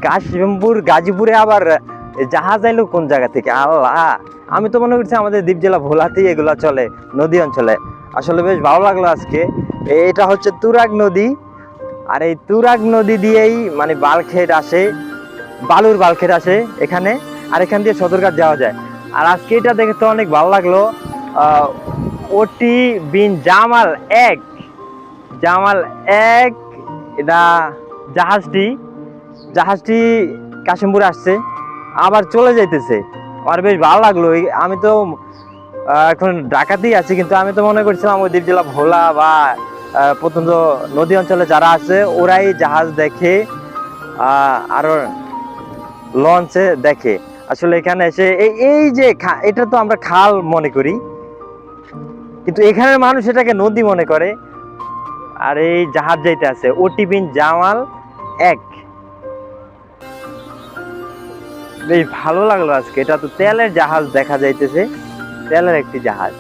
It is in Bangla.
কাশিমপুর গাজীপুরে আবার জাহাজ আইলো কোন জায়গা থেকে? আল্লাহ, আমি তো মনে করছি আমাদের দ্বীপ জেলা ভোলাতেই এগুলা চলে, নদী অঞ্চলে। আসলে বেশ ভালো লাগলো আজকে। এটা হচ্ছে তুরাগ নদী, আর এই তুরাগ নদী দিয়েই মানে বালখেট আসে, বালুর বালখেট আসে এখানে, আর এখান দিয়ে সদরঘাট যাওয়া যায়। আর আজকে এটা দেখে তো অনেক ভালো লাগলো। ওটি বিন জামাল এক, জামাল এক, এটা জাহাজটি জাহাজটি কাশিমপুরে আসছে, আবার চলে যাইতেছে। আমার বেশ ভালো লাগলো। আমি তো এখন ঢাকাতেই আছি, কিন্তু আমি তো মনে করছিলাম ওই দ্বীপ জেলা ভোলা বা প্রত্যন্ত নদী অঞ্চলে যারা আছে ওরাই জাহাজ দেখে, আরো লঞ্চে দেখে। আসলে এখানে এসে এই যে এটা তো আমরা খাল মনে করি, কিন্তু এখানের মানুষ এটাকে নদী মনে করে। আর এই জাহাজ যাইতে আছে ওটি বিন জামাল এক। বেশ ভালো লাগলো আজকে। এটা তো তেলের জাহাজ দেখা যাইতেছে, তেলের একটি জাহাজ।